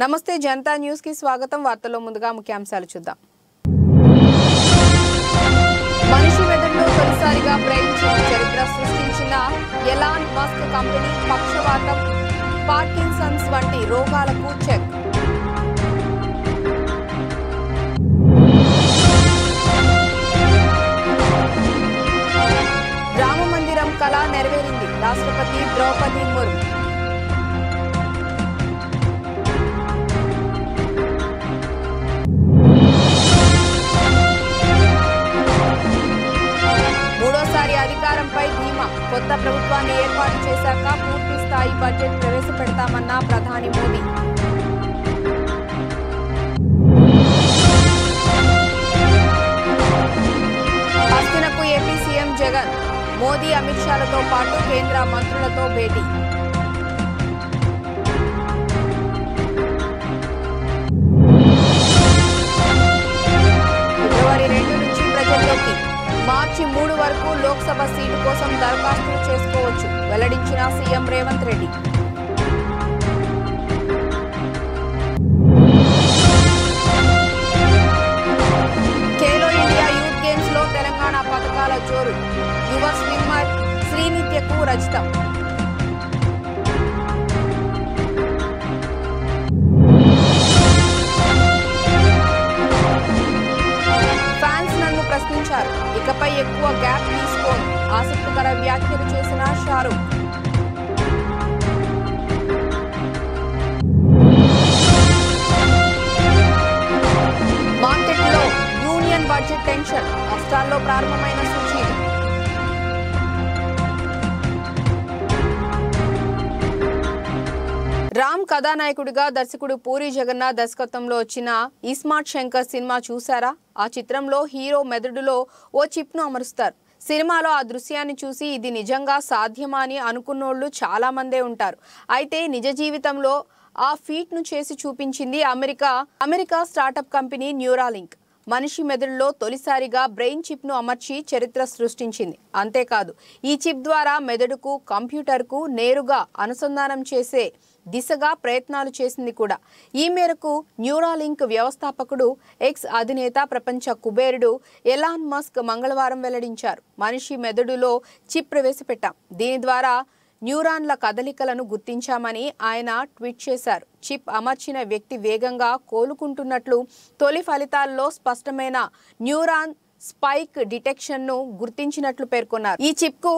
నమస్తే జనతా న్యూస్ కి స్వాగతం. వార్తల్లో ముందుగా ముఖ్యాంశాలు చూద్దాం. మనిషి మెదడులో తొలిసారిగా బ్రెయిన్ చిప్ చరిత్ర సృష్టించిన ఎలాన్ మస్క్ కంపెనీ పక్షవాతం, పార్కిన్సన్స్ వంటి రోగాలకు చెక్. రామ మందిరం కళ నెరవేరింది. రాష్ట్రపతి ద్రౌపది ముర్ము. మూడోసారి అధికారంపై ధీమా. కొత్త ప్రభుత్వాన్ని ఏర్పాటు చేశాక పూర్తి స్థాయి బడ్జెట్ ప్రవేశపెడతామన్న ప్రధాని మోదీ. హస్తినకు ఏపీ సీఎం జగన్. మోదీ, అమిత్ షాలతో పాటు కేంద్ర మంత్రులతో భేటీ. ఫిబ్రవరి 2 నుంచి ప్రజల్లోకి. మార్చి 3 వరకు లోక్సభ సీటు కోసం దరఖాస్తులు చేసుకోవచ్చు వెల్లడించిన CM Revanth Reddy. Khelo India youth games లో తెలంగాణ పథకాల జోరు. యువ స్విమ్మర్ శ్రీనిత్యకు రజతం. ఫ్యాన్స్ నన్ను ప్రశ్నించారు, ఇకపై ఎక్కువ గ్యాప్ తీసుకోను. ఆసక్తికర వ్యాఖ్యలు చేసిన షారూక్. మార్కెట్లో యూనియన్ బడ్జెట్ టెన్షన్. రాష్ట్రాల్లో ప్రారంభమైన సూచీలు. రామ్ కథానాయకుడిగా దర్శకుడు పూరి జగన్నాథ్ దర్శకత్వంలో వచ్చిన ఇస్మార్ట్ శంకర్ సినిమా చూశారా? ఆ చిత్రంలో హీరో మెదడులో ఓ చిప్ ను అమరుస్తారు. సినిమాలో ఆ దృశ్యాన్ని చూసి ఇది నిజంగా సాధ్యమా అని అనుకున్నోళ్లు చాలా మందే ఉంటారు. అయితే నిజ జీవితంలో ఆ ఫీట్ ను చేసి చూపించింది అమెరికా స్టార్టప్ కంపెనీ న్యూరాలింక్. మనిషి మెదడులో తొలిసారిగా బ్రెయిన్ చిప్ ను అమర్చి చరిత్ర సృష్టించింది. అంతేకాదు, ఈ చిప్ ద్వారా మెదడుకు, కంప్యూటర్కు నేరుగా అనుసంధానం చేసే దిశగా ప్రయత్నాలు చేసింది కూడా. ఈ మేరకు న్యూరాలింక్ వ్యవస్థాపకుడు, ఎక్స్ అధినేత, ప్రపంచ కుబేరుడు ఎలాన్ మస్క్ మంగళవారం వెల్లడించారు. మనిషి మెదడులో చిప్ ప్రవేశపెట్టాం, దీని ద్వారా న్యూరాన్ల కదలికలను గుర్తించామని ఆయన ట్వీట్ చేశారు. చిప్ అమర్చిన వ్యక్తి వేగంగా కోలుకుంటున్నట్లు, తొలి ఫలితాల్లో స్పష్టమైన న్యూరాన్ స్పైక్ డిటెక్షన్ను గుర్తించినట్లు పేర్కొన్నారు. ఈ చిప్కు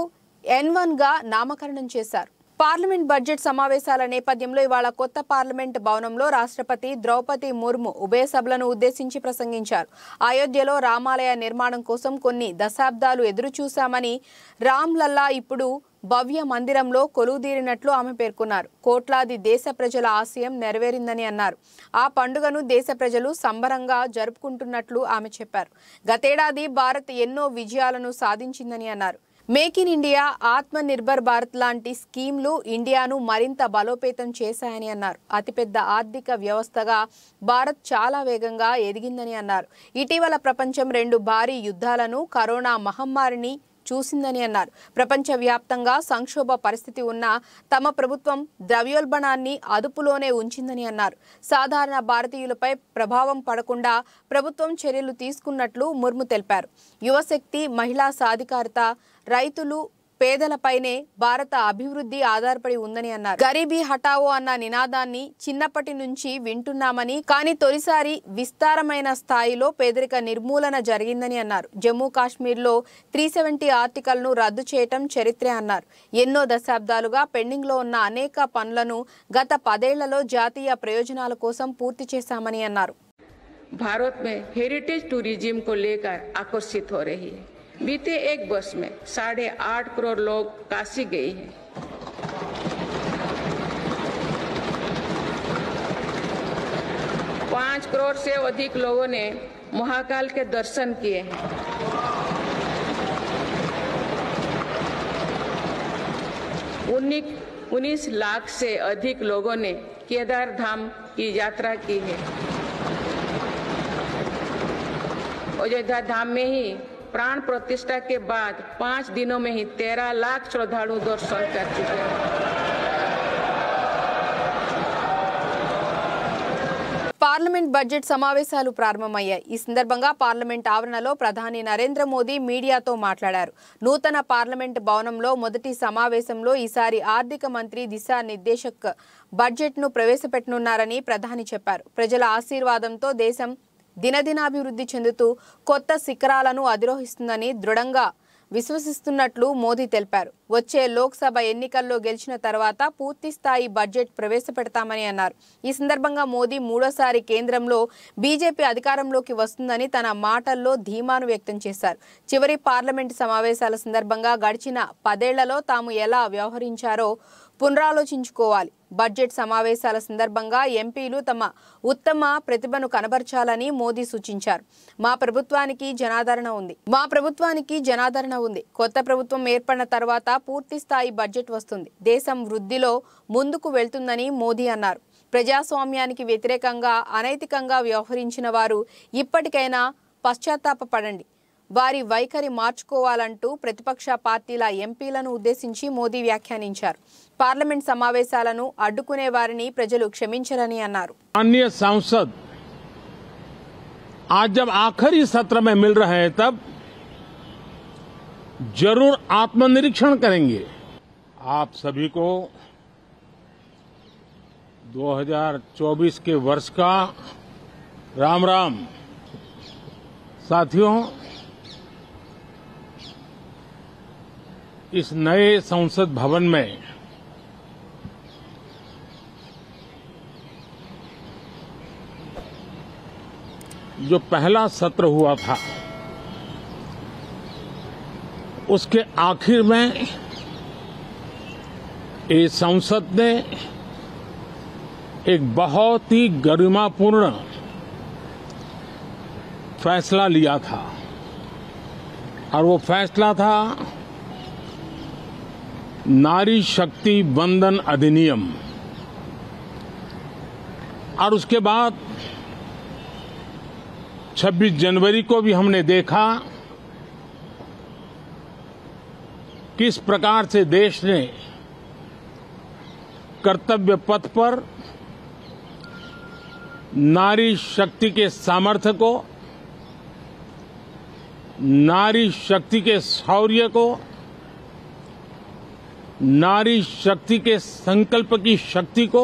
N1 గా నామకరణం చేశారు. పార్లమెంట్ బడ్జెట్ సమావేశాల నేపథ్యంలో ఇవాళ కొత్త పార్లమెంట్ భవనంలో రాష్ట్రపతి ద్రౌపది ముర్ము ఉభయ సభలను ఉద్దేశించి ప్రసంగించారు. అయోధ్యలో రామాలయ నిర్మాణం కోసం కొన్ని దశాబ్దాలు ఎదురుచూశామని, రామ్లల్లా ఇప్పుడు భవ్య మందిరంలో కొలువుదీరినట్లు ఆమె పేర్కొన్నారు. కోట్లాది దేశ ప్రజల ఆశయం నెరవేరిందని అన్నారు. ఆ పండుగను దేశ ప్రజలు సంబరంగా జరుపుకుంటున్నట్లు ఆమె చెప్పారు. గతేడాది భారత్ ఎన్నో విజయాలను సాధించిందని అన్నారు. మేక్ ఇన్ ఇండియా, ఆత్మ నిర్భర్ భారత్ లాంటి స్కీమ్లు ఇండియాను మరింత బలోపేతం చేశాయని అన్నారు. అతిపెద్ద ఆర్థిక వ్యవస్థగా భారత్ చాలా వేగంగా ఎదిగిందని అన్నారు. ఇటీవల ప్రపంచం 2 భారీ యుద్ధాలను, కరోనా మహమ్మారిని చూసిందని అన్నారు. ప్రపంచవ్యాప్తంగా సంక్షోభ పరిస్థితి ఉన్న తమ ప్రభుత్వం ద్రవ్యోల్బణాన్ని అదుపులోనే ఉంచిందని అన్నారు. సాధారణ భారతీయులపై ప్రభావం పడకుండా ప్రభుత్వం చర్యలు తీసుకున్నట్లు ముర్ము తెలిపారు. యువశక్తి, మహిళా సాధికారత, రైతులు, పేదలపైనే భారత అభివృద్ధి ఆధారపడి ఉందని అన్నారు. గరీబీ హటావో అన్న నినాదాన్ని చిన్నప్పటి నుంచి వింటున్నామని, కానీ తొలిసారి విస్తారమైన స్థాయిలో పేదరిక నిర్మూలన జరిగిందని అన్నారు. జమ్మూ కాశ్మీర్లో 370 ఆర్టికల్ను రద్దు చేయటం చరిత్రే అన్నారు. ఎన్నో దశాబ్దాలుగా పెండింగ్లో ఉన్న అనేక పనులను గత 10 ఏళ్లలో జాతీయ ప్రయోజనాల కోసం పూర్తి చేశామని అన్నారు. भारत में हेरिटेज टूरिज्म को लेकर आकर्षित हो रही है। बीते एक वर्ष में 8.5 करोड़ लोग काशी गए हैं। 5 करोड़ से अधिक लोगों ने महाकाल के दर्शन किए हैं। 19 लाख से अधिक लोगों ने केदार धाम की यात्रा की है। अयोध्या धाम में ही प्राण प्रतिष्ठा के बाद 5 दिनों में ही 13 लाख श्रद्धालु दर्शन कर चुके हैं। పార్లమెంట్ బడ్జెట్ సమావేశాలు ప్రారంభమయ్యాయి. ఈ సందర్భంగా పార్లమెంట్ ఆవరణలో ప్రధాని నరేంద్ర మోదీ మీడియాతో మాట్లాడారు. నూతన పార్లమెంట్ భవనంలో మొదటి సమావేశంలో ఈసారి ఆర్థిక మంత్రి దిశానిర్దేశక్ బడ్జెట్ను ప్రవేశపెట్టనున్నారని ప్రధాని చెప్పారు. ప్రజల ఆశీర్వాదంతో దేశం దినదినాభివృద్ధి చెందుతూ కొత్త శిఖరాలను అధిరోహిస్తుందని దృఢంగా విశ్వసిస్తున్నట్లు మోదీ తెలిపారు. వచ్చే లోక్సభ ఎన్నికల్లో గెలిచిన తర్వాత పూర్తి స్థాయి బడ్జెట్ ప్రవేశపెడతామని అన్నారు. ఈ సందర్భంగా మోదీ మూడోసారి కేంద్రంలో బీజేపీ అధికారంలోకి వస్తుందని తన మాటల్లో ధీమాను వ్యక్తం చేశారు. చివరి పార్లమెంటు సమావేశాల సందర్భంగా గడిచిన 10 ఏళ్లలో తాము ఎలా వ్యవహరించారో పునరాలోచించుకోవాలి. బడ్జెట్ సమావేశాల సందర్భంగా ఎంపీలు తమ ఉత్తమ ప్రతిభను కనబర్చాలని మోదీ సూచించారు. మా ప్రభుత్వానికి జనాదరణ ఉంది. కొత్త ప్రభుత్వం ఏర్పడిన తర్వాత పూర్తి స్థాయి బడ్జెట్ వస్తుంది. దేశం వృద్ధిలో ముందుకు వెళ్తుందని మోదీ అన్నారు. ప్రజాస్వామ్యానికి వ్యతిరేకంగా అనైతికంగా వ్యవహరించిన వారు ఇప్పటికైనా పశ్చాత్తాపపడండి, వారి వైఖరి మార్చుకోవాలంటూ ప్రతిపక్ష పార్టీల ఎంపీలను ఉద్దేశించి మోదీ వ్యాఖ్యానించారు. పార్లమెంట్ సమావేశాలను అడ్డుకునే వారిని ప్రజలు క్షమించరని అన్నారు. माननीय सांसद आज जब आखिरी सत्र में मिल रहे हैं तब जरूर आत्मनिरीक्षण करेंगे. आप सभी को 2024 के वर्ष का राम राम. साथियों, इस नए संसद भवन में जो पहला सत्र हुआ था उसके आखिर में इस संसद ने एक बहुत ही गरिमापूर्ण फैसला लिया था और वो फैसला था नारी शक्ति वंदन अधिनियम. और उसके बाद 26 जनवरी को भी हमने देखा किस प्रकार से देश ने कर्तव्य पथ पर नारी शक्ति के सामर्थ्य को, नारी शक्ति के शौर्य को, नारी शक्ति के संकल्प की शक्ति को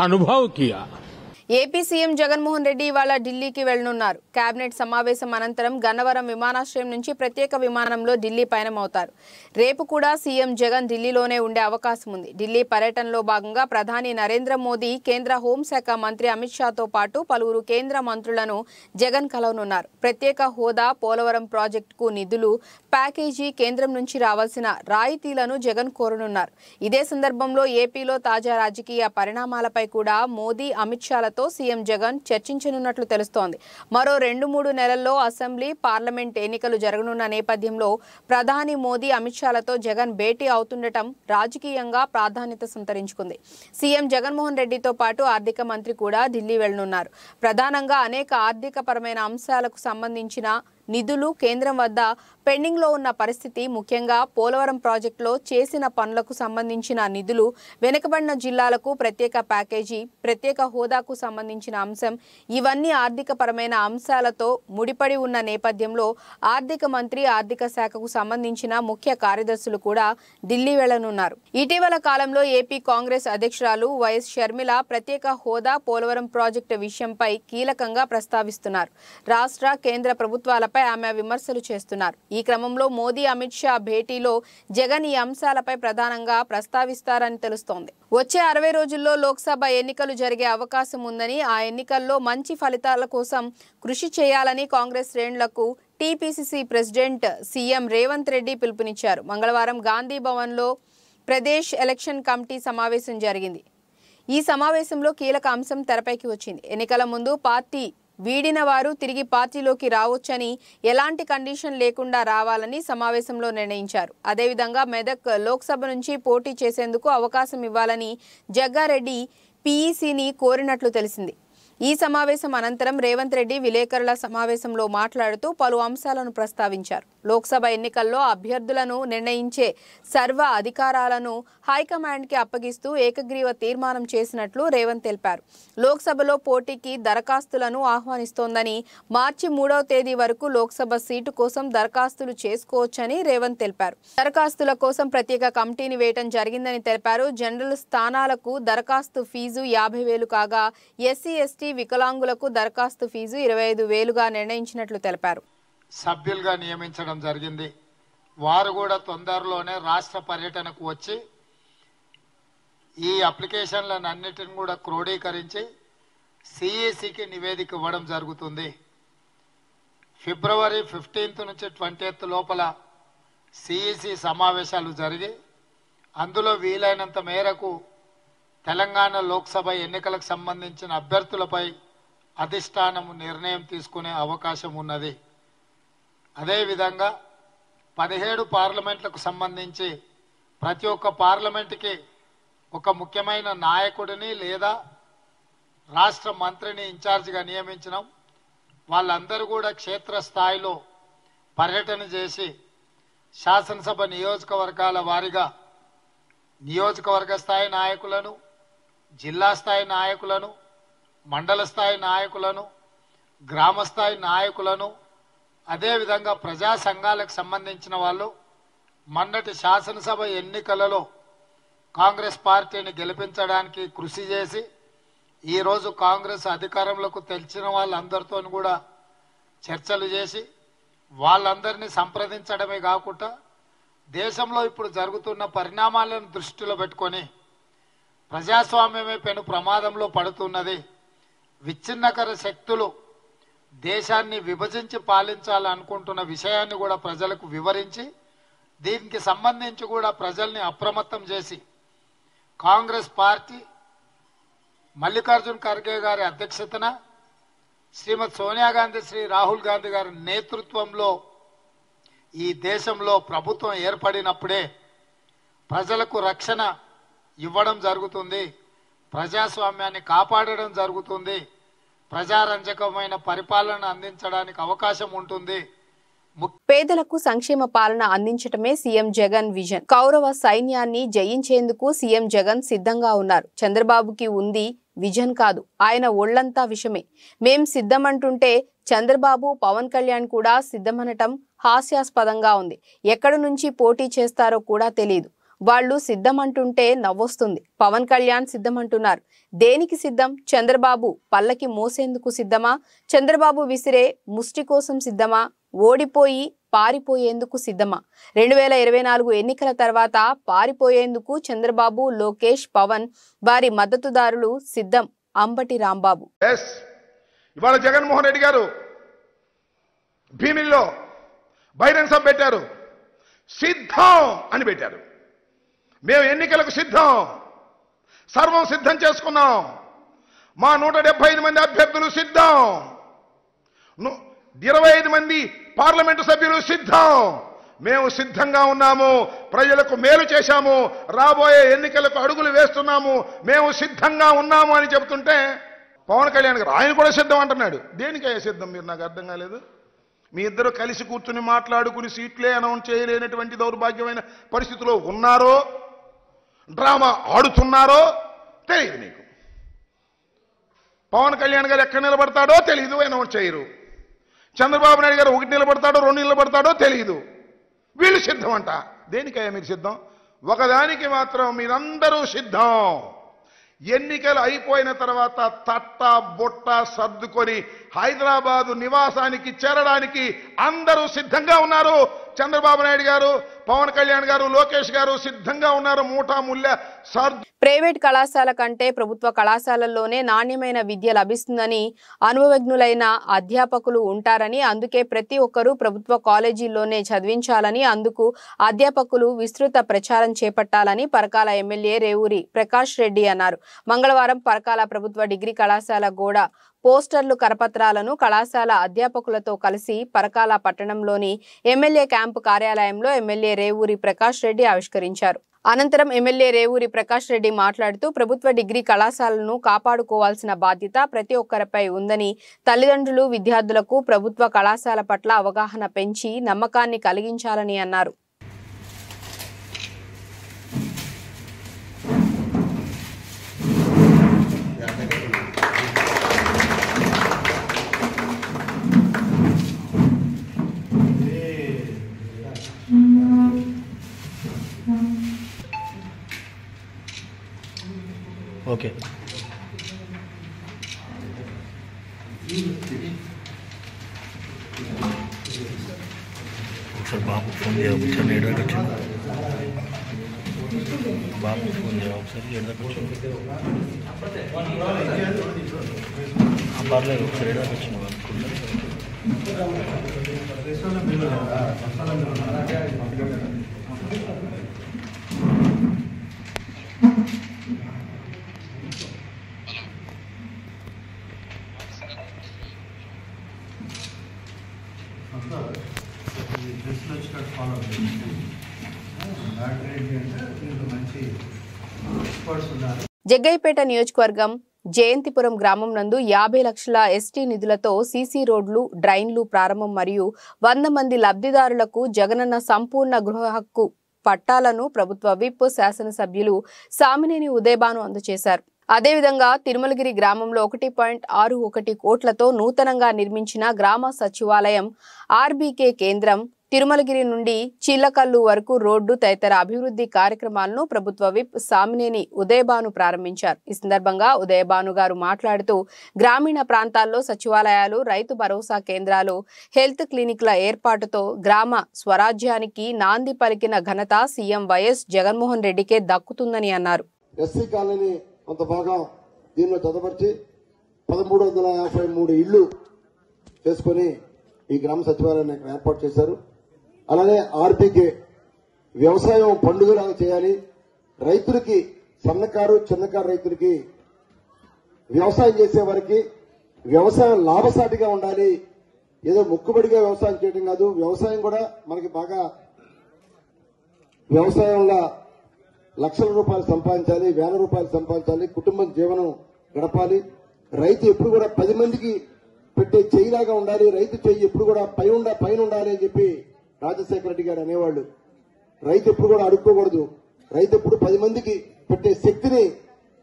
अनुभव किया. ఏపీ సీఎం జగన్మోహన్ రెడ్డి ఇవాళ ఢిల్లీకి వెళ్లనున్నారు. కేబినెట్ సమావేశం అనంతరం గన్నవరం విమానాశ్రయం నుంచి ప్రత్యేక విమానంలో ఢిల్లీ పయనమవుతారు. రేపు కూడా సీఎం జగన్ ఢిల్లీలోనే ఉండే అవకాశం ఉంది. ఢిల్లీ పర్యటనలో భాగంగా ప్రధాని నరేంద్ర మోదీ, కేంద్ర హోంశాఖ మంత్రి అమిత్ షాతో పాటు పలువురు కేంద్ర మంత్రులను జగన్ కలవనున్నారు. ప్రత్యేక హోదా, పోలవరం ప్రాజెక్టుకు నిధులు, ప్యాకేజీ, కేంద్రం నుంచి రావాల్సిన రాయితీలను జగన్ కోరనున్నారు. ఇదే సందర్భంలో ఏపీలో తాజా రాజకీయ పరిణామాలపై కూడా మోదీ, అమిత్ షాలతో సీఎం జగన్ చర్చించనున్నట్లు తెలుస్తోంది. మరో 2-3 నెలల్లో అసెంబ్లీ, పార్లమెంట్ ఎన్నికలు జరగనున్న నేపథ్యంలో ప్రధాని మోదీ, అమిత్ షాలతో జగన్ భేటీ అవుతుండటం రాజకీయంగా ప్రాధాన్యత సంతరించుకుంది. సీఎం జగన్మోహన్ రెడ్డితో పాటు ఆర్థిక మంత్రి కూడా ఢిల్లీ వెళ్లనున్నారు. ప్రధానంగా అనేక ఆర్థిక పరమైన అంశాలకు సంబంధించిన నిధులు కేంద్రం వద్ద పెండింగ్ లో ఉన్న పరిస్థితి, ముఖ్యంగా పోలవరం ప్రాజెక్టులో చేసిన పనులకు సంబంధించిన నిధులు, వెనుకబడిన జిల్లాలకు ప్రత్యేక ప్యాకేజీ, ప్రత్యేక హోదాకు సంబంధించిన అంశం, ఇవన్నీ ఆర్థిక పరమైన అంశాలతో ముడిపడి ఉన్న నేపథ్యంలో ఆర్థిక మంత్రి, ఆర్థిక శాఖకు సంబంధించిన ముఖ్య కార్యదర్శులు కూడా ఢిల్లీ వెళ్లనున్నారు. ఇటీవల కాలంలో ఏపీ కాంగ్రెస్ అధ్యక్షురాలు వైఎస్ షర్మిల ప్రత్యేక హోదా, పోలవరం ప్రాజెక్టు విషయంపై కీలకంగా ప్రస్తావిస్తున్నారు. రాష్ట్ర, కేంద్ర ప్రభుత్వాలపై ఆమె విమర్శలు చేస్తున్నారు. ఈ క్రమంలో మోదీ, అమిత్ షా భేటీలో జగన్ ఈ అంశాలపై ప్రధానంగా ప్రస్తావిస్తారని తెలుస్తోంది. వచ్చే 60 రోజుల్లో లోక్సభ ఎన్నికలు జరిగే అవకాశం ఉందని, ఆ ఎన్నికల్లో మంచి ఫలితాల కోసం కృషి చేయాలని కాంగ్రెస్ శ్రేణులకు TPCC president CM Revanth Reddy పిలుపునిచ్చారు. మంగళవారం గాంధీ భవన్లో ప్రదేశ్ ఎలక్షన్ కమిటీ సమావేశం జరిగింది. ఈ సమావేశంలో కీలక అంశం తెరపైకి వచ్చింది. ఎన్నికల ముందు పార్టీ వీడిన వారు తిరిగి పార్టీలోకి రావొచ్చని, ఎలాంటి కండిషన్ లేకుండా రావాలని సమావేశంలో నిర్ణయించారు. అదేవిధంగా మెదక్ లోక్సభ నుంచి పోటీ చేసేందుకు అవకాశం ఇవ్వాలని జగ్గారెడ్డి పీఈసీని కోరినట్లు తెలిసింది. ఈ సమావేశం అనంతరం రేవంత్ రెడ్డి విలేకరుల సమావేశంలో మాట్లాడుతూ పలు అంశాలను ప్రస్తావించారు. లోక్సభ ఎన్నికల్లో అభ్యర్థులను నిర్ణయించే సర్వ అధికారాలను హైకమాండ్కి అప్పగిస్తూ ఏకగ్రీవ తీర్మానం చేసినట్లు రేవంత్ తెలిపారు. లోక్సభలో పోటీకి దరఖాస్తులను ఆహ్వానిస్తోందని, మార్చి 3వ తేదీ వరకు లోక్సభ సీటు కోసం దరఖాస్తులు చేసుకోవచ్చని రేవంత్ తెలిపారు. దరఖాస్తుల కోసం ప్రత్యేక కమిటీని వేయటం జరిగిందని తెలిపారు. జనరల్ స్థానాలకు దరఖాస్తు ఫీజు 50,000 కాగా ఎస్సీ ఎస్టీ వికలాంగులకు దరఖాస్తు ఫీజు 25,000గా నిర్ణయించినట్లు తెలిపారు. సభ్యులుగా నియమించడం జరిగింది. వారు కూడా తొందరలోనే రాష్ట్ర పర్యటనకు వచ్చి ఈ అప్లికేషన్లను అన్నిటిని కూడా క్రోడీకరించి సిఈసికి నివేదిక ఇవ్వడం జరుగుతుంది. ఫిబ్రవరి 15 నుంచి 20 లోపల సిఈసి సమావేశాలు జరిగి అందులో వీలైనంత మేరకు తెలంగాణ లోక్సభ ఎన్నికలకు సంబంధించిన అభ్యర్థులపై అధిష్టానం నిర్ణయం తీసుకునే అవకాశం ఉన్నది. అదేవిధంగా 17 పార్లమెంట్లకు సంబంధించి ప్రతి ఒక్క పార్లమెంటుకి ఒక ముఖ్యమైన నాయకుడిని లేదా రాష్ట్ర మంత్రిని ఇన్ఛార్జిగా నియమించినాం. వాళ్ళందరూ కూడా క్షేత్రస్థాయిలో పర్యటన చేసి శాసనసభ నియోజకవర్గాల వారీగా నియోజకవర్గ స్థాయి నాయకులను, జిల్లా స్థాయి నాయకులను, మండల స్థాయి నాయకులను, గ్రామ స్థాయి నాయకులను, అదేవిధంగా ప్రజా సంఘాలకు సంబంధించిన వాళ్ళు మొన్నటి శాసనసభ ఎన్నికలలో కాంగ్రెస్ పార్టీని గెలిపించడానికి కృషి చేసి ఈరోజు కాంగ్రెస్ అధికారంలోకి తెచ్చిన వాళ్ళందరితో కూడా చర్చలు చేసి వాళ్ళందరినీ సంప్రదించడమే కాకుండా దేశంలో ఇప్పుడు జరుగుతున్న పరిణామాలను దృష్టిలో పెట్టుకొని ప్రజాస్వామ్యమే పెను ప్రమాదంలో పడుతున్నది, విచ్ఛిన్నకర శక్తులు దేశాన్ని విభజించి పాలించాలనుకుంటున్న విషయాన్ని కూడా ప్రజలకు వివరించి దీనికి సంబంధించి కూడా ప్రజల్ని అప్రమత్తం చేసి కాంగ్రెస్ పార్టీ మల్లికార్జున్ ఖర్గే గారి అధ్యక్షతన శ్రీమతి సోనియా గాంధీ, శ్రీ రాహుల్ గాంధీ గారి నేతృత్వంలో ఈ దేశంలో ప్రభుత్వం ఏర్పడినప్పుడే ప్రజలకు రక్షణ ఇవ్వడం జరుగుతుంది, ప్రజాస్వామ్యాన్ని కాపాడడం జరుగుతుంది, ప్రజారంజకమైన పరిపాలన అందించడానికి అవకాశం ఉంటుంది. పేదలకు సంక్షేమ పాలన అందించటమే సీఎం జగన్ విజన్. కౌరవ సైన్యాన్ని జయించేందుకు సీఎం జగన్ సిద్ధంగా ఉన్నారు. చంద్రబాబుకి ఉంది విజన్ కాదు, ఆయన ఒళ్లంతా విషమే. మేం సిద్ధమంటుంటే చంద్రబాబు, పవన్ కళ్యాణ్ కూడా సిద్ధమనటం హాస్యాస్పదంగా ఉంది. ఎక్కడి నుంచి పోటీ చేస్తారో కూడా తెలియదు. వాళ్ళు సిద్ధమంటుంటే నవ్వొస్తుంది. పవన్ కళ్యాణ్ సిద్ధమంటున్నారు. దేనికి సిద్ధం? చంద్రబాబు పల్లకి మోసేందుకు సిద్ధమా? చంద్రబాబు విసిరే ముష్టి కోసం సిద్ధమా? ఓడిపోయి పారిపోయేందుకు సిద్ధమా? 2024 ఎన్నికల తర్వాత పారిపోయేందుకు చంద్రబాబు, లోకేష్, పవన్ వారి మద్దతుదారులు సిద్ధం. అంబటి రాంబాబు. ఇవాళ జగన్మోహన్ రెడ్డి గారు భీమిలిలో బహిరంగ సభ పెట్టారు. సిద్ధం అని పెట్టారు. మేము ఎన్నికలకు సిద్ధం, సర్వం సిద్ధం చేసుకున్నాం. మా 175 మంది అభ్యర్థులు సిద్ధం, 25 మంది పార్లమెంటు సభ్యులు సిద్ధం. మేము సిద్ధంగా ఉన్నాము, ప్రజలకు మేలు చేశాము, రాబోయే ఎన్నికలకు అడుగులు వేస్తున్నాము, మేము సిద్ధంగా ఉన్నాము అని చెబుతుంటే పవన్ కళ్యాణ్ గారు ఆయన కూడా సిద్ధం అంటున్నాడు. దేనికయ్యా సిద్ధం? మీరు నాకు అర్థం కాలేదు. మీ ఇద్దరు కలిసి కూర్చుని మాట్లాడుకుని సీట్లే అనౌన్స్ చేయలేనటువంటి దౌర్భాగ్యమైన పరిస్థితిలో ఉన్నారో, డ్రామా ఆడుతున్నారో తెలియదు మీకు. పవన్ కళ్యాణ్ గారు ఎక్కడ నిలబడతాడో తెలియదు, అనౌన్స్ చేయరు. చంద్రబాబు నాయుడు గారు 1 నిలబడతాడో 2 నిలబడతాడో తెలియదు. వీళ్ళు సిద్ధం అంట. దేనికయ్యా మీరు సిద్ధం? ఒకదానికి మాత్రం మీరందరూ సిద్ధం. ఎన్నికలు అయిపోయిన తర్వాత తట్ట బొట్ట సర్దుకొని హైదరాబాదు నివాసానికి చేరడానికి అందరూ సిద్ధంగా ఉన్నారు. చంద్రబాబు నాయుడు గారు, పవన్ కళ్యాణ్ గారు, లోకేష్ గారు సిద్ధంగా ఉన్నారు. మూటాముల్య ప్రైవేట్ కళాశాల కంటే ప్రభుత్వ కళాశాలల్లోనే నాణ్యమైన విద్య లభిస్తుందని, అనుభవజ్ఞులైన అధ్యాపకులు ఉంటారని, అందుకే ప్రతి ఒక్కరూ ప్రభుత్వ కాలేజీల్లోనే చదివించాలని, అందుకు అధ్యాపకులు విస్తృత ప్రచారం చేపట్టాలని పరకాల ఎమ్మెల్యే రేవూరి ప్రకాష్ రెడ్డి అన్నారు. మంగళవారం పరకాల ప్రభుత్వ డిగ్రీ కళాశాల గోడ పోస్టర్లు, కరపత్రాలను కళాశాల అధ్యాపకులతో కలిసి పరకాల పట్టణంలోని ఎమ్మెల్యే క్యాంపు కార్యాలయంలో ఎమ్మెల్యే రేవూరి ప్రకాష్ రెడ్డి ఆవిష్కరించారు. అనంతరం ఎమ్మెల్యే రేవూరి ప్రకాష్ రెడ్డి మాట్లాడుతూ ప్రభుత్వ డిగ్రీ కళాశాలను కాపాడుకోవాల్సిన బాధ్యత ప్రతి ఒక్కరిపై ఉందని, తల్లిదండ్రులు విద్యార్థులకు ప్రభుత్వ కళాశాల పట్ల అవగాహన పెంచి నమ్మకాన్ని కలిగించాలని అన్నారు. ఓకే ఒకసారి బాబు ఫోన్ చేయ ఒకసారి ఏడాకి వచ్చింది బాబు ఫోన్ చేయ ఒకసారి ఏడాకి వచ్చింది పర్లేదు ఒకసారి ఏడాకి వచ్చింది జగ్గయ్యపేట నియోజకవర్గం జయంతిపురం గ్రామం నందు 50 లక్షల ఎస్టీ నిధులతో సీసీ రోడ్లు, డ్రైన్లు ప్రారంభం మరియు 100 మంది లబ్ధిదారులకు జగనన్న సంపూర్ణ గృహ హక్కు పట్టాలను ప్రభుత్వ విప్ శాసనసభ్యులు సామినేని ఉదయభాను అందజేశారు. అదేవిధంగా తిరుమలగిరి గ్రామంలో 1.61 కోట్లతో నూతనంగా నిర్మించిన గ్రామ సచివాలయం, ఆర్బీకే కేంద్రం, తిరుమలగిరి నుండి చిల్లకల్లు వరకు రోడ్డు తదితర అభివృద్ధి కార్యక్రమాలను ప్రభుత్వ విప్ సామినేని ఉదయభాను ప్రారంభించారు. ఈ సందర్భంగా ఉదయభాను గారు మాట్లాడుతూ గ్రామీణ ప్రాంతాల్లో సచివాలయాలు, రైతు భరోసా కేంద్రాలు, హెల్త్ క్లినిక్ల ఏర్పాటుతో గ్రామ స్వరాజ్యానికి నాంది పలికిన ఘనత సీఎం వైఎస్ జగన్మోహన్ రెడ్డికే దక్కుతుందని అన్నారు. ఎస్సీ కాలనీ కొంత భాగం దీనిలో జతపరిచి 1353 ఇళ్లు చేసుకుని ఈ గ్రామ సచివాలయాన్ని ఏర్పాటు చేశారు. అలానే ఆర్బీకే వ్యవసాయం పండుగలాగా చేయాలి, రైతులకి సన్నకారు చిన్నకారు రైతులకి వ్యవసాయం చేసే వారికి వ్యవసాయం లాభసాటిగా ఉండాలి. ఏదో మొక్కుబడిగా వ్యవసాయం చేయడం కాదు, వ్యవసాయం కూడా మనకి బాగా వ్యవసాయంలో లక్షల రూపాయలు సంపాదించాలి, వేల రూపాయలు సంపాదించాలి, కుటుంబం జీవనం గడపాలి. రైతు ఎప్పుడు కూడా 10 మందికి పెట్టే చెయ్యిలాగా ఉండాలి, రైతు చెయ్యి ఎప్పుడు కూడా పైన ఉండాలి అని చెప్పి రాజశేఖర రెడ్డి గారు అనేవాళ్ళు. రైతు ఎప్పుడు కూడా అడుక్కోకూడదు, రైతు ఎప్పుడు 10 మందికి పెట్టే శక్తిని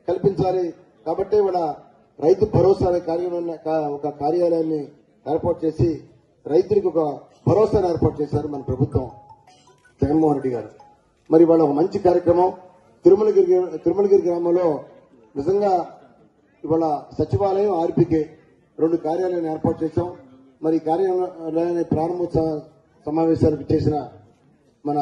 కల్పించాలి. కాబట్టి ఇవాళ రైతు భరోసా ఒక కార్యాలయాన్ని ఏర్పాటు చేసి రైతులకు ఒక భరోసాను ఏర్పాటు చేశారు మన ప్రభుత్వం, జగన్మోహన్ రెడ్డి గారు. మరి ఇవాళ ఒక మంచి కార్యక్రమం తిరుమలగిరి గ్రామంలో నిజంగా ఇవాళ సచివాలయం, ఆర్బీకే 2 కార్యాలయాన్ని ఏర్పాటు చేశాం. మరి కార్యాలయాన్ని ప్రారంభోత్సవ సమావేశాలకు చేసిన మన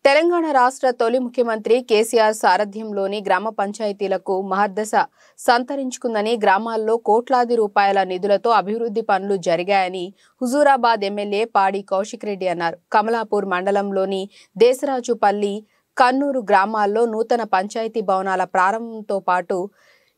తెలంగాణ రాష్ట్ర తొలి ముఖ్యమంత్రి కేసీఆర్ సారథ్యంలోని గ్రామ పంచాయతీలకు మహర్దశ సంతరించుకుందని, గ్రామాల్లో కోట్లాది రూపాయల నిధులతో అభివృద్ధి పనులు జరిగాయని హుజూరాబాద్ ఎమ్మెల్యే పాడి కౌశిక్ రెడ్డి అన్నారు. కమలాపూర్ మండలంలోని దేశరాజుపల్లి, కన్నూరు గ్రామాల్లో నూతన పంచాయతీ భవనాల ప్రారంభంతో పాటు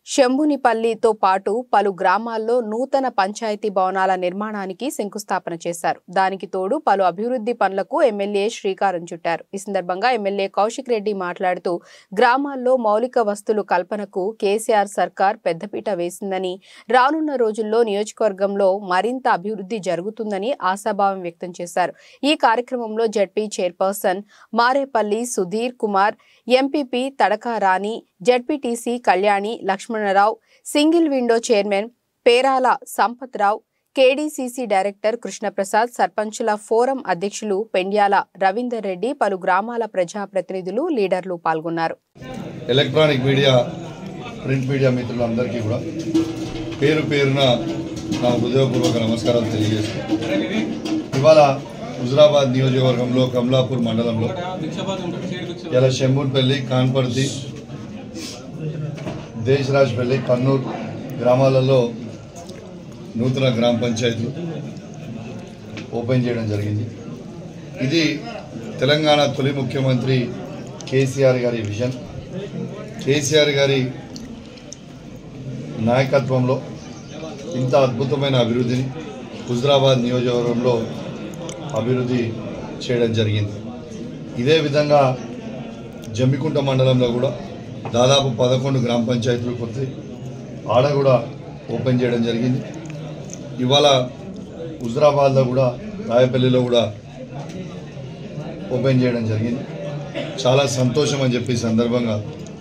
శంభునిపల్లితో పాటు పలు గ్రామాల్లో నూతన పంచాయతీ భవనాల నిర్మాణానికి శంకుస్థాపన చేశారు. దానికి తోడు పలు అభివృద్ధి పనులకు ఎమ్మెల్యే శ్రీకారం చుట్టారు. ఈ సందర్భంగా ఎమ్మెల్యే కౌశిక్ రెడ్డి మాట్లాడుతూ గ్రామాల్లో మౌలిక వస్తువుల కల్పనకు కేసీఆర్ సర్కార్ పెద్దపీట వేసిందని, రానున్న రోజుల్లో నియోజకవర్గంలో మరింత అభివృద్ధి జరుగుతుందని ఆశాభావం వ్యక్తం చేశారు. ఈ కార్యక్రమంలో ZP chairperson Marepalli Sudhir Kumar, MPP Tadaka Rani, ZPTC Kalyani Lakshmanarao, single window chairman Perala Sampatrao, KDCC director Krishnaprasad, సర్పంచుల ఫోరం అధ్యక్షులు పెండ్యాల రవీందర్ రెడ్డి, పలు గ్రామాల ప్రజాప్రతినిధులు, లీడర్లు పాల్గొన్నారు. ఎలక్ట్రానిక్ మీడియా, ప్రింట్ మీడియా మిత్రులందరికీ కూడా పేరు పేరున నా హృదయపూర్వక నమస్కారాలు తెలియజేస్తున్నాను. ఇవాళ హుజూరాబాద్ నియోజకవర్గంలో కమలాపూర్ మండలంలో ఇలా శంభూన్పల్లి, కాన్పర్తి, దేశరాజ్పల్లి, కన్నూరు గ్రామాలలో నూతన గ్రామ పంచాయతీలు ఓపెన్ చేయడం జరిగింది. ఇది తెలంగాణ తొలి ముఖ్యమంత్రి కేసీఆర్ గారి విజన్. కేసీఆర్ గారి నాయకత్వంలో ఇంత అద్భుతమైన అభివృద్ధిని హుజూరాబాద్ నియోజకవర్గంలో అభివృద్ధి చేయడం జరిగింది. ఇదే విధంగా జమ్మికుంట మండలంలో కూడా దాదాపు 11 గ్రామ పంచాయతీలు కొత్త ఆడ కూడా ఓపెన్ చేయడం జరిగింది. ఇవాళ హుజరాబాద్లో కూడా రాయపల్లిలో కూడా ఓపెన్ చేయడం జరిగింది. చాలా సంతోషం అని చెప్పి సందర్భంగా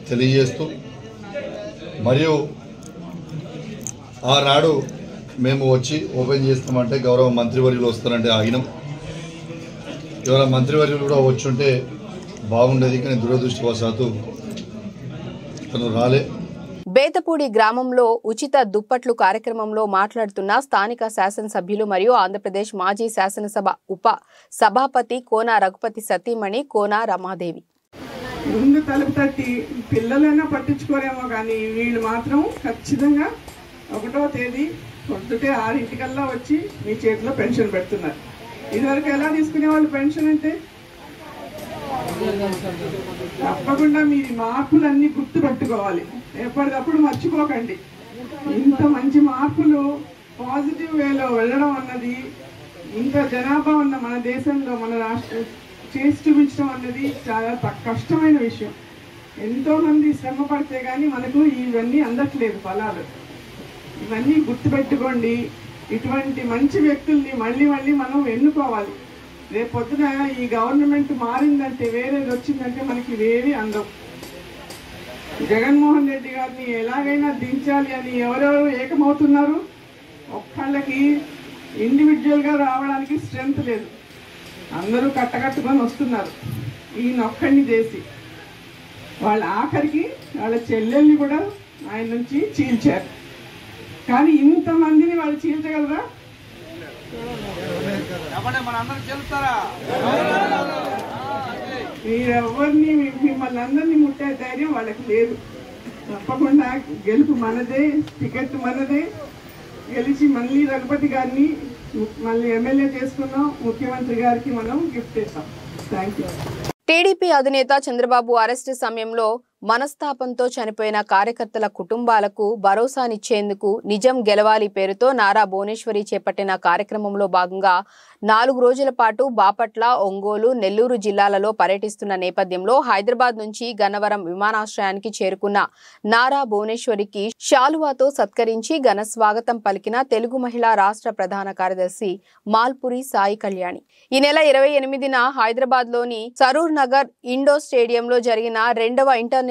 తెలియజేస్తూ, మరియు ఆనాడు మేము వచ్చి ఓపెన్ చేస్తామంటే గౌరవ మంత్రివర్యులు వస్తారంటే ఆగినాం. ఇవాళ మంత్రివర్యులు కూడా వచ్చుంటే బాగుండేది, కానీ దురదృష్టవశాత్తు తను రాలే. బేతపూడి గ్రామంలో ఉచిత దుప్పట్లు కార్యక్రమంలో మాట్లాడుతున్న స్థానిక శాసనసభ్యులు మరియు ఆంధ్రప్రదేశ్ మాజీ శాసనసభ ఉప సభాపతి కోన రఘుపతి సతీమణి కోన రమాదేవి. ముందు తలుపు తట్టి పిల్లలైనా పట్టించుకోరేమో కానీ వీళ్ళు మాత్రం ఖచ్చితంగా 1వ తేదీ పొద్దుటే 6 వచ్చి మీ చేతిలో పెన్షన్ పెడుతున్నారు. ఇదివరకు ఎలా తీసుకునేవాళ్ళు పెన్షన్ అంటే? తప్పకుండా మీరు మార్పులన్నీ గుర్తు పెట్టుకోవాలి, ఎప్పటికప్పుడు మర్చిపోకండి. ఇంత మంచి మార్పులు పాజిటివ్ వేలో వెళ్ళడం అన్నది, ఇంత జనాభా ఉన్న మన దేశంలో మన రాష్ట్రం చేసి చూపించడం అన్నది చాలా కష్టమైన విషయం. ఎంతో మంది శ్రమ పడితే కానీ మనకు ఇవన్నీ అందట్లేదు ఫలాలు. ఇవన్నీ గుర్తుపెట్టుకోండి. ఇటువంటి మంచి వ్యక్తుల్ని మళ్ళీ మళ్ళీ మనం ఎన్నుకోవాలి. రేపు పొద్దున ఈ గవర్నమెంట్ మారిందంటే, వేరేది వచ్చిందంటే మనకి ఇవేవి అందం. జగన్మోహన్ రెడ్డి గారిని ఎలాగైనా దించాలి అని ఎవరెవరు ఏకమవుతున్నారు. ఒక్కళ్ళకి ఇండివిజువల్గా రావడానికి స్ట్రెంత్ లేదు, అందరూ కట్టకట్టుకొని వస్తున్నారు. ఈయన ఒక్కడిని చేసి వాళ్ళ ఆఖరికి వాళ్ళ చెల్లెల్ని కూడా ఆయన నుంచి చీల్చారు. కానీ ఇంతమందిని వాళ్ళు చీల్చగలరా? మీరెవరిని మిమ్మల్ని అందరినీ ముట్టే ధైర్యం వాళ్ళకి లేదు. తప్పకుండా గెలుపు మనదే, టికెట్ మనదే. గెలిచి మళ్ళీ రఘుపతి గారిని మళ్ళీ ఎమ్మెల్యే చేసుకున్నాం, ముఖ్యమంత్రి గారికి మనం గిఫ్ట్ ఇస్తాం. Thank you. టీడీపీ అధినేత చంద్రబాబు అరెస్టు సమయంలో మనస్తాపంతో చనిపోయిన కార్యకర్తల కుటుంబాలకు భరోసానిచ్చేందుకు నిజం గెలవాలి పేరుతో నారా భువనేశ్వరి చేపట్టిన కార్యక్రమంలో భాగంగా 4 రోజుల పాటు బాపట్ల, ఒంగోలు, నెల్లూరు జిల్లాలలో పర్యటిస్తున్న నేపథ్యంలో హైదరాబాద్ నుంచి గన్నవరం విమానాశ్రయానికి చేరుకున్న నారా భువనేశ్వరికి శాలువాతో సత్కరించి ఘన స్వాగతం పలికిన తెలుగు మహిళా రాష్ట్ర ప్రధాన కార్యదర్శి మాల్పురి సాయి కళ్యాణి. ఈ నెల 28న హైదరాబాద్లోని సరూర్ నగర్ ఇండోర్ స్టేడియంలో జరిగిన 2వ ఇంటర్నేషనల్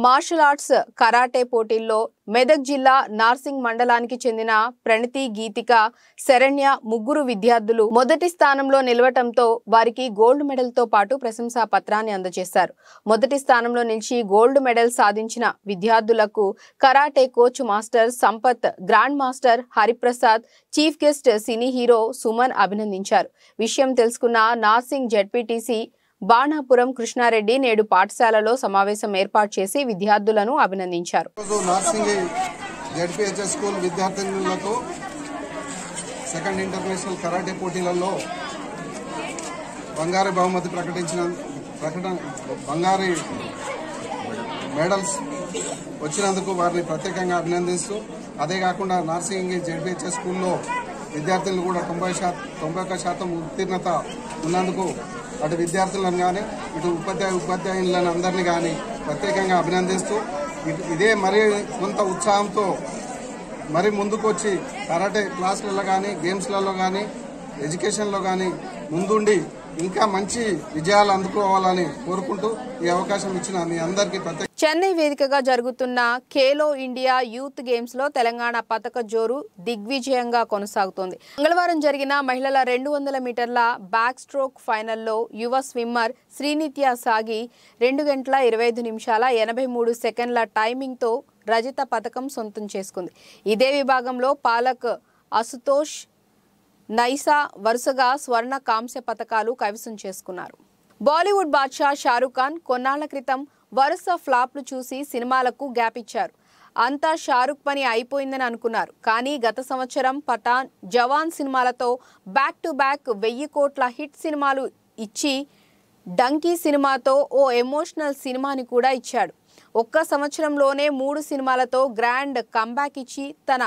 మార్షల్ ఆర్ట్స్ కరాటే పోటీల్లో మెదక్ జిల్లా నార్సింగ్ మండలానికి చెందిన ప్రణతి, గీతిక, శరణ్య ముగ్గురు విద్యార్థులు మొదటి స్థానంలో నిలవటంతో వారికి గోల్డ్ మెడల్ తో పాటు ప్రశంసా పత్రాన్ని అందజేశారు. మొదటి స్థానంలో నిలిచి గోల్డ్ మెడల్ సాధించిన విద్యార్థులకు karate coach master Sampath, grand master Hariprasad, chief guest cine hero Suman అభినందించారు. విషయం తెలుసుకున్న నార్సింగ్ జెడ్పీటీసీ బాణాపురం కృష్ణారెడ్డి నేడు పాఠశాలలో సమావేశం ఏర్పాటు చేసి విద్యార్థులను అభినందించారు. జెడ్పీహెచ్ఎస్ స్కూల్ విద్యార్థినులకు సెకండ్ ఇంటర్నేషనల్ కరాటే పోటీలలో బంగారు బహుమతి బంగారు మెడల్స్ వచ్చినందుకు వారిని ప్రత్యేకంగా అభినందిస్తూ, అదే కాకుండా నార్సింగ్ జెడ్పీహెచ్ఎస్ స్కూల్లో విద్యార్థులు కూడా 91% ఉత్తీర్ణత ఉన్నందుకు అటు విద్యార్థులను కానీ ఇటు ఉపాధ్యాయులను అందరినీ కానీ ప్రత్యేకంగా అభినందిస్తూ, ఇదే మరి కొంత ఉత్సాహంతో మరి ముందుకు వచ్చి కరాటే క్లాసులలో కానీ, గేమ్స్లలో కానీ, ఎడ్యుకేషన్లో కానీ ముందుండి ఇంకా మంచి విజయాలు అందుకోవాలని కోరుకుంటూ ఈ అవకాశం ఇచ్చిన మీ అందరికీ ప్రత్యేక. చెన్నై వేదికగా జరుగుతున్న ఖేలో ఇండియా యూత్ గేమ్స్ లో తెలంగాణ పతక జోరు దిగ్విజయంగా కొనసాగుతోంది. మంగళవారం జరిగిన మహిళల 200 మీటర్ల బ్యాక్ స్ట్రోక్ ఫైనల్లో యువ స్విమ్మర్ శ్రీనిత్య సాగి 2 గంటల 25 నిమిషాల 83 సెకండ్ల టైమింగ్ తో రజత పతకం సొంతం చేసుకుంది. ఇదే విభాగంలో పాలక్, అసుతోష్, నైసా వరుసగా స్వర్ణ, కాంస్య పతకాలు కైవసం చేసుకున్నారు. బాలీవుడ్ బాద్షా షారూక్ ఖాన్ కొన్నాళ్ల క్రితం వరుస ఫ్లాప్లు చూసి సినిమాలకు గ్యాప్ ఇచ్చారు. అంతా షారూక్ పని అయిపోయిందని అనుకున్నారు. కానీ గత సంవత్సరం పఠాన్, జవాన్ సినిమాలతో బ్యాక్ టు బ్యాక్ 1000 కోట్ల హిట్ సినిమాలు ఇచ్చి డంకీ సినిమాతో ఓ ఎమోషనల్ సినిమాని కూడా ఇచ్చాడు. ఒక్క సంవత్సరంలోనే 3 సినిమాలతో గ్రాండ్ కంబ్యాక్ ఇచ్చి తన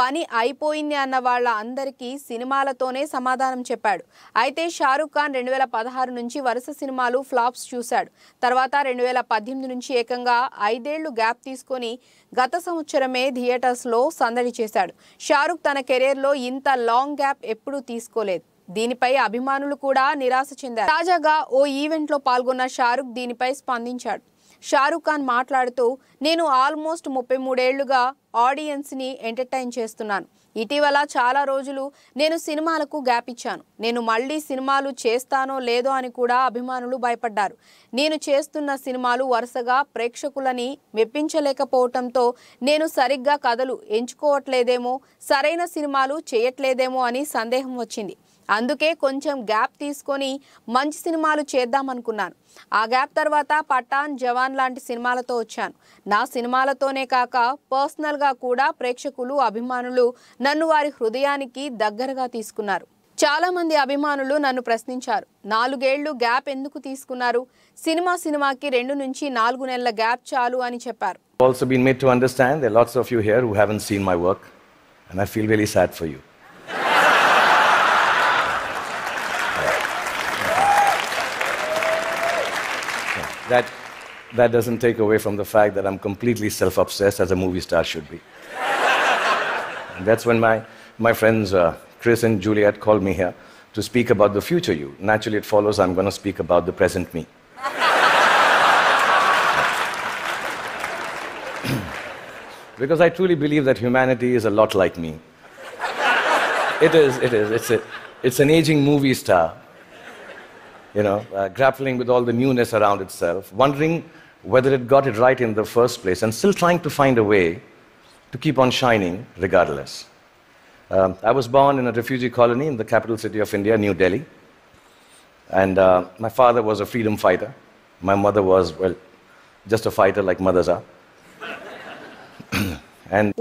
పని అయిపోయింది అన్న వాళ్ళ అందరికీ సినిమాలతోనే సమాధానం చెప్పాడు. అయితే షారూఖ్ ఖాన్ 2016 నుంచి వరుస సినిమాలు ఫ్లాప్స్ చూశాడు. తర్వాత 2018 నుంచి ఏకంగా 5 ఏళ్లు గ్యాప్ తీసుకొని గత సంవత్సరమే థియేటర్స్లో సందడి చేశాడు. షారూఖ్ తన కెరీర్లో ఇంత లాంగ్ గ్యాప్ ఎప్పుడూ తీసుకోలేదు. దీనిపై అభిమానులు కూడా నిరాశ చెందారు. తాజాగా ఓ ఈవెంట్లో పాల్గొన్న షారూఖ్ దీనిపై స్పందించాడు. షారూఖ్ ఖాన్ మాట్లాడుతూ, నేను ఆల్మోస్ట్ 33 ఏళ్లుగా ఆడియన్స్ని ఎంటర్టైన్ చేస్తున్నాను. ఇటీవల చాలా రోజులు నేను సినిమాలకు గ్యాప్ ఇచ్చాను. నేను మళ్ళీ సినిమాలు చేస్తానో లేదో అని కూడా అభిమానులు భయపడ్డారు. నేను చేస్తున్న సినిమాలు వరుసగా ప్రేక్షకులని మెప్పించలేకపోవటంతో నేను సరిగ్గా కథలు ఎంచుకోవట్లేదేమో, సరైన సినిమాలు చేయట్లేదేమో అని సందేహం వచ్చింది. అందుకే కొంచెం గ్యాప్ తీసుకొని మంచి సినిమాలు చేద్దామనుకున్నాను. ఆ గ్యాప్ తర్వాత పఠాన్, జవాన్ లాంటి సినిమాలతో వచ్చాను. నా సినిమాలతోనే కాక పర్సనల్గా కూడా ప్రేక్షకులు, అభిమానులు నన్ను వారి హృదయానికి దగ్గరగా తీసుకున్నారు. చాలా మంది అభిమానులు నన్ను ప్రశ్నించారు, 4 ఏళ్లు గ్యాప్ ఎందుకు తీసుకున్నారు? సినిమాకి 2 నుంచి 4 నెలల గ్యాప్ చాలు అని చెప్పారు. Also been made to understand there are lots of you here who haven't seen my work and I feel really sad for you. That doesn't take away from the fact that I'm completely self-obsessed as a movie star should be. And that's when my friends Chris and Juliet called me here to speak about the future you. Naturally it follows I'm going to speak about the present me. Because I truly believe that humanity is a lot like me. It is. It's an aging movie star. Grappling with all the newness around itself, wondering whether it got it right in the first place, and still trying to find a way to keep on shining regardless. I was born in a refugee colony in the capital city of India, New Delhi. And my father was a freedom fighter. My mother was, well, just a fighter like mothers are.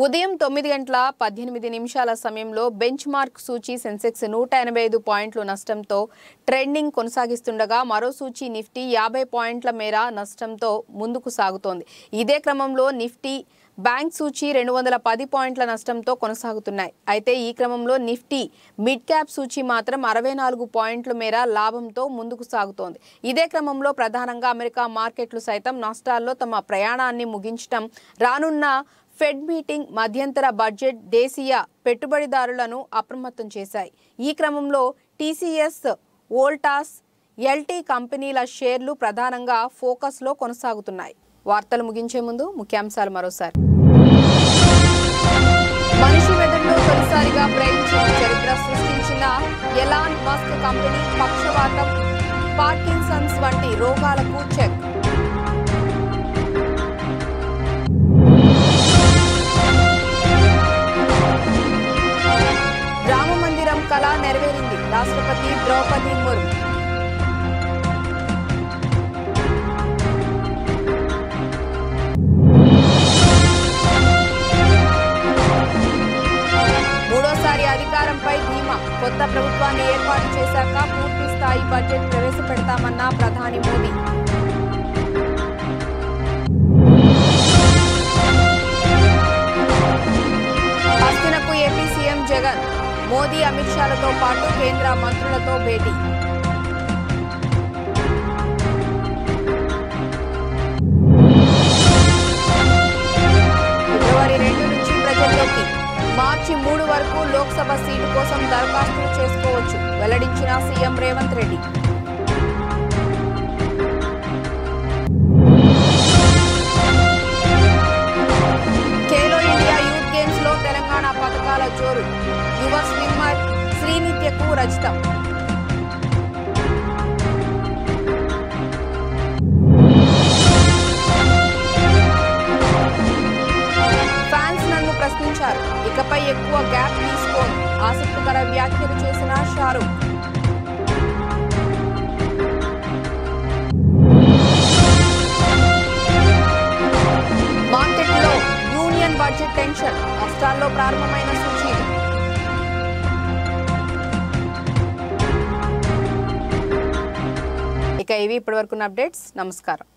ఉదయం 9:18 సమయంలో bench mark సూచీ Sensex 185 పాయింట్ల నష్టంతో trending కొనసాగిస్తుండగా మరో సూచీ Nifty 50 పాయింట్ల మేర నష్టంతో ముందుకు సాగుతోంది. ఇదే క్రమంలో నిఫ్టీ బ్యాంక్ సూచీ 210 పాయింట్ల నష్టంతో కొనసాగుతున్నాయి. అయితే ఈ క్రమంలో నిఫ్టీ మిడ్ క్యాప్ సూచీ మాత్రం 64 పాయింట్ల మేర లాభంతో ముందుకు సాగుతోంది. ఇదే క్రమంలో ప్రధానంగా అమెరికా మార్కెట్లు సైతం నష్టాల్లో తమ ప్రయాణాన్ని ముగించడం, రానున్న ఫెడ్ మీటింగ్, మధ్యంతర బడ్జెట్ దేశీయ పెట్టుబడిదారులను అప్రమత్తం చేశాయి. ఈ క్రమంలో టీసీఎస్, వోల్టాస్, ఎల్టీ కంపెనీల షేర్లు ప్రధానంగా ఫోకస్లో కొనసాగుతున్నాయి. వార్తలు ముగించే ముందు ముఖ్యాంశాలు మరోసారి. మనిషి మెదడులో తొలిసారిగా బ్రెయిన్ చిప్ చరిత్ర సృష్టించిన ఎలాన్ మస్క్ కంపెనీ పక్షవాతం, పార్కిన్సన్స్ వంటి రోగాలకు చెక్. రామ మందిరం కళ నెరవేరింది. రాష్ట్రపతి ద్రౌపది ముర్ము. మూడోసారి అధికారంపై ధీమా. కొత్త ప్రభుత్వాన్ని ఏర్పాటు చేశాక పూర్తి స్థాయి బడ్జెట్ ప్రవేశపెడతామన్న ప్రధాని మోదీ. హస్తినకు ఏపీ సీఎం జగన్. మోదీ, అమిత్ షాలతో పాటు కేంద్ర మంత్రులతో భేటీ. ఫిబ్రవరి 2 నుంచి ప్రజల్లోకి. మార్చి 3 వరకు లోక్సభ సీటు కోసం దరఖాస్తులు చేసుకోవచ్చు, వెల్లడించిన CM Revanth Reddy. Khelo India youth games లో తెలంగాణ పథకాల జోరు. యువ స్విమ్మర్ శ్రీనిత్యకు రజతం. ఫ్యాన్స్ నన్ను ప్రశ్నించారు, ఇకపై ఎక్కువ గ్యాప్ తీసుకోను. ఆసక్తికర వ్యాఖ్యలు చేసిన షారూఖ్. మార్కెట్లో యూనియన్ బడ్జెట్ టెన్షన్. నష్టాల్లో ప్రారంభమైన సూచీలు. ఇక ఇవి ఇప్పటివరకున్న అప్డేట్స్. నమస్కారం.